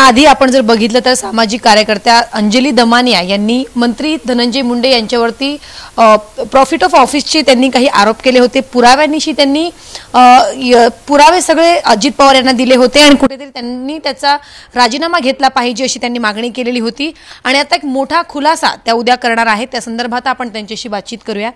याआधी आपण जर बघितलं तर सामाजिक कार्यकर्त्या अंजली दमानिया यांनी मंत्री धनंजय मुंडे यांच्यावरती प्रॉफिट ऑफ ऑफिसचे त्यांनी काही आरोप केले होते। पुराव्यांनिशी त्यांनी पुरावे सगळे अजित पवार यांना दिले होते आणि कुठेतरी त्यांनी त्याचा राजीनामा घेतला पाहिजे अशी त्यांनी मागणी केलेली होती। आणि आता एक मोठा खुलासा त्या उद्या करणार आहेत, त्या संदर्भात आपण त्यांच्याशी बातचीत करूया।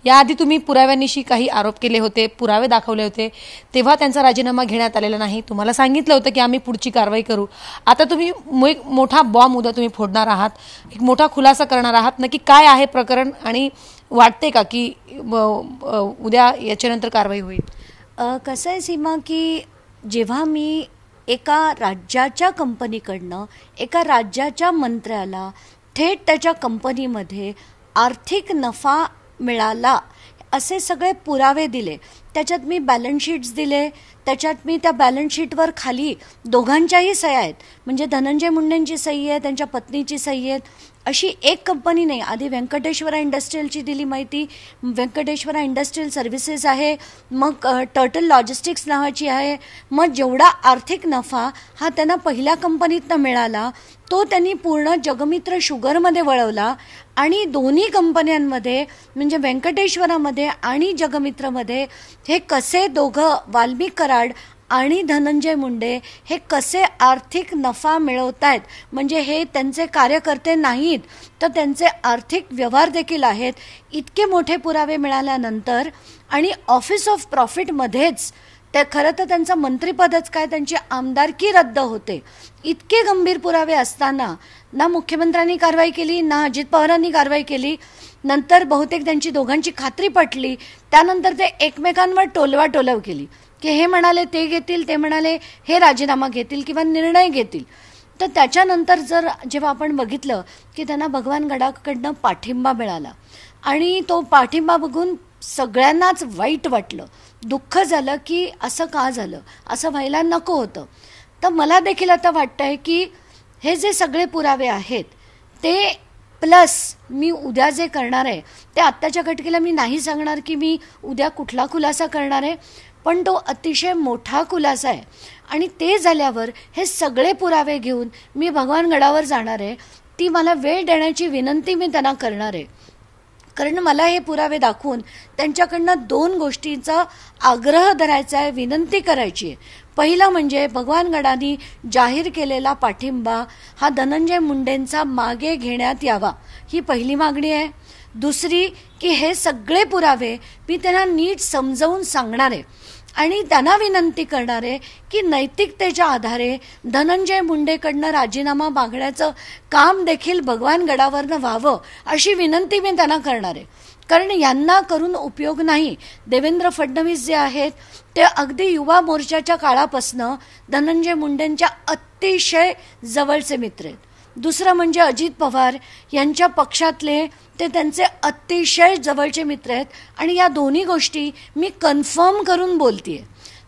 याआधी तुम्ही पुराव्यांनिशी काही आरोप केले होते, पुरावे दाखवले होते, तेव्हा त्यांचा राजीनामा घेण्यात आलेला नाही, तुम्हाला सांगितलं होतं की आम्ही पुढची कारवाई करू। आता तुम्ही एक मोठा बॉम्ब उद्या तुम्ही फोडणार आहात, एक मोठा खुलासा करणार आहात, नक्की काय आहे प्रकरण आणि वाटते का की उद्या याच्यानंतर कारवाई होईल? कसं आहे सीमा की जेव्हा मी एका राज्याच्या कंपनीकडनं एका राज्याच्या मंत्र्याला थेट त्याच्या कंपनीमध्ये आर्थिक नफा मिळाला असे सगळे पुरावे दिले, त्याच्यात मी बॅलन्स शीट्स दिले, त्याच्यात मी त्या बॅलन्स शीटवर खाली दोघांच्याही सह्या आहेत, म्हणजे धनंजय मुंडेंची सही आहे, त्यांच्या पत्नीची सही आहे। अशी एक कंपनी नाही, आधी व्यंकटेश्वरा इंडस्ट्रीयलची दिली माहिती, व्यंकटेश्वरा इंडस्ट्रियल सर्व्हिसेस आहे, मग टर्टल लॉजिस्टिक्स नावाची आहे, मग जेवढा आर्थिक नफा हा त्यांना पहिल्या कंपनीतनं मिळाला तो त्यांनी पूर्ण जगमित्र शुगरमध्ये वळवला आणि दोन्ही कंपन्यांमध्ये म्हणजे व्यंकटेश्वरामध्ये आणि जगमित्रमध्ये हे कसे दोघं वाल्मिक कराड आणि धनंजय मुंडे हे कसे आर्थिक नफा मिळवतायत, म्हणजे हे त्यांचे कार्यकर्ते नाहीत तर त्यांचे आर्थिक व्यवहार देखील आहेत, इतके मोठे पुरावे मिळाल्यानंतर आणि ऑफिस ऑफ प्रॉफिटमध्येच ते खरं तर त्यांचं मंत्रिपदच काय त्यांची आमदारकी रद्द होते, इतके गंभीर पुरावे असताना ना मुख्यमंत्र्यांनी कारवाई केली ना अजित पवारांनी कारवाई केली। नंतर बहुतेक त्यांची दोघांची खात्री पटली, त्यानंतर ते एकमेकांवर टोलवाटोलव केली की हे म्हणाले ते घेतील, ते म्हणाले हे राजीनामा घेतील किंवा निर्णय घेतील। तर त्याच्यानंतर जेव्हा आपण बघितलं की त्यांना भगवान गडाकडनं पाठिंबा मिळाला आणि तो पाठिंबा बघून सगळ्यांनाच वाईट वाटलं, दुःख झालं की असं का झालं, असं व्हायला नको होतं। तर मला देखील आता वाटतंय की हे जे सगळे पुरावे आहेत ते प्लस मी उद्या जे करणार आहे ते आत्ताच्या घटकेला मी नाही सांगणार की मी उद्या कुठला खुलासा करणार आहे, पण तो अतिशय मोठा खुलासा आहे आणि ते झाल्यावर हे सगळे पुरावे घेऊन मी भगवान गडावर जाणार आहे। ती मला वेळ देण्याची विनंती मी त्यांना करणार आहे, कारण मला हे पुरावे दाखवून त्यांच्याकडनं दोन गोष्टींचा आग्रह धरायचा आहे, विनंती करायची आहे। पहिलं म्हणजे भगवान गडानी जाहीर केलेला पाठिंबा हा धनंजय मुंडेंचा मागे घेण्यात यावा, ही पहिली मागणी आहे। दुसरी की हे सगळे पुरावे मी त्यांना नीट समजावून सांगणार आहे आणि त्यांना विनंती करणार आहे की नैतिकतेच्या आधारे धनंजय मुंडेकडनं राजीनामा मागण्याचं काम देखील भगवान गडावरनं व्हावं अशी विनंती मी त्यांना करणार आहे, कारण यांना करून उपयोग नाही। देवेंद्र फडणवीस जे आहेत ते अगदी युवा मोर्चाच्या काळापासनं धनंजय मुंडेंच्या अतिशय जवळचे मित्र आहेत। दुसरं म्हणजे अजित पवार यांच्या पक्षातले ते त्यांचे अतिशय जवळचे मित्र आहेत आणि या दोन्ही गोष्टी मी कन्फर्म करून बोलतेय।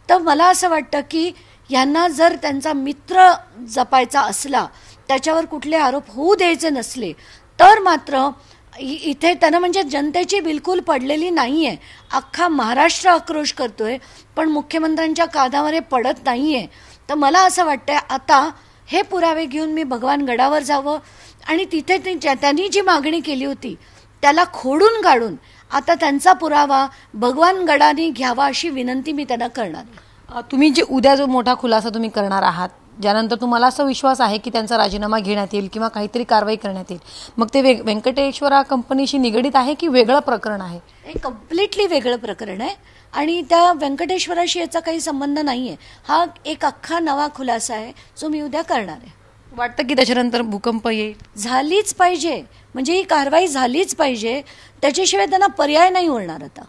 तर मला असं वाटतं की यांना जर त्यांचा मित्र जपायचा असला, त्याच्यावर कुठले आरोप होऊ द्यायचे नसले तर मात्र इथे त्यांना म्हणजे जनतेची बिलकुल पडलेली नाही आहे, अख्खा महाराष्ट्र आक्रोश करतोय पण मुख्यमंत्र्यांच्या कानावर हे पडत नाही आहे। तर मला असं वाटतंय आता हे पुरावे घेऊन मी भगवान गडावर जावं आणि तिथे त्यांनी जी मागणी केली होती त्याला खोडून काढून आता त्यांचा पुरावा भगवान गडाने घ्यावा अशी विनंती मी त्यांना करणार। तुम्ही जे उद्या जो मोठा खुलासा तुम्ही करणार आहात, ज्यानंतर तुम्हाला असा विश्वास आहे की त्यांचा राजीनामा घेण्यात येईल किंवा काहीतरी कारवाई करण्यात येईल, मग ते व्यंकटेश्वरा कंपनीशी निगडीत आहे की वेगळं प्रकरण आहे? हे कम्प्लिटली वेगळं प्रकरण आहे आणि त्या व्यंकटेश्वराशी याचा काही संबंध नाही आहे, हा एक अख्खा नवा खुलासा आहे जो मी उद्या करणार आहे। वाटतं की त्याच्यानंतर भूकंप येईल? झालीच पाहिजे, म्हणजे ही कारवाई झालीच पाहिजे, त्याच्याशिवाय त्यांना पर्याय नाही उरणार आता।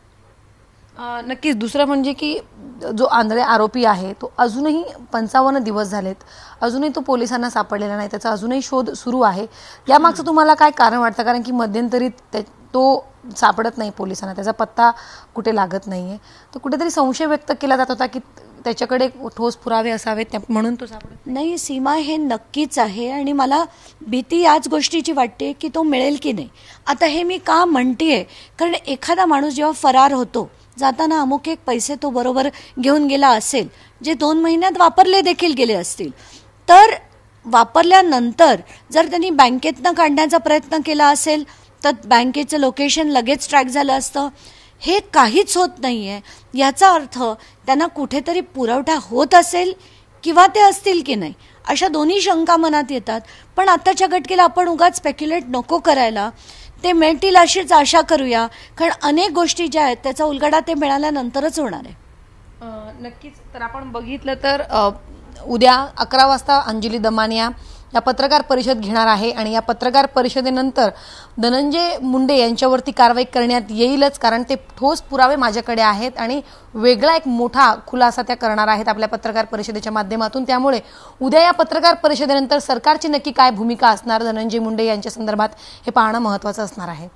नक्कीच। दुसरं म्हणजे की जो आंधळे आरोपी आहे तो अजूनही 55 दिवस झालेत, अजूनही तो पोलिसांना सापडलेला नाही, त्याचा अजूनही शोध सुरू आहे। यामागचं तुम्हाला काय कारण वाटतं? कारण की मध्यंतरीत तो सापडत नाही पोलिसांना, त्याचा पत्ता कुठे लागत नाहीये, तर कुठेतरी संशय व्यक्त केला जात होता की त्याच्याकडे ठोस पुरावे असावेत म्हणून तो सापडत नाही। सीमा, हे नक्कीच आहे आणि मला भीती याच गोष्टीची वाटते की तो मिळेल की नाही। आता हे मी का म्हणतेय, कारण एखादा माणूस जेव्हा फरार होतो जाताना अमुक एक पैसे तो बरोबर घेऊन गेला असेल जे 2 महिन्यात वापरले देखील गेले असतील, तर वापरल्यानंतर जर त्यांनी बँकेतनं काढण्याचा प्रयत्न केला असेल तर बँकेचं लोकेशन लगेच ट्रॅक झालं असतं. हे काहीच होत नाही आहे. याचा अर्थ त्यांना कुठेतरी पुरवठा होत असेल किंवा ते असतील की नाही अशा दोन्ही शंका मनात येतात. पण आत्ताच्या घटकेला आपण उगाच स्पेक्युलेट नको करायला. ते मिळतील अशीच आशा करूया, कारण अनेक गोष्टी ज्या आहेत त्याचा उलगडा ते मिळाल्यानंतरच होणार आहे. नक्कीच. तर आपण बघितलं तर उद्या 11 वाजता अंजली दमानिया या पत्रकार परिषद घेणार आहे आणि या पत्रकार परिषदेनंतर धनंजय मुंडे यांच्यावरती कारवाई करण्यात येईलच, कारण ते ठोस पुरावे माझ्याकडे आहेत आणि वेगळा एक मोठा खुलासा त्या करणार आहेत आपल्या पत्रकार परिषदेच्या माध्यमातून. त्यामुळे उद्या या पत्रकार परिषदेनंतर सरकारची नक्की काय भूमिका असणार धनंजय मुंडे यांच्या संदर्भात हे पाहणं महत्त्वाचं असणार आहे.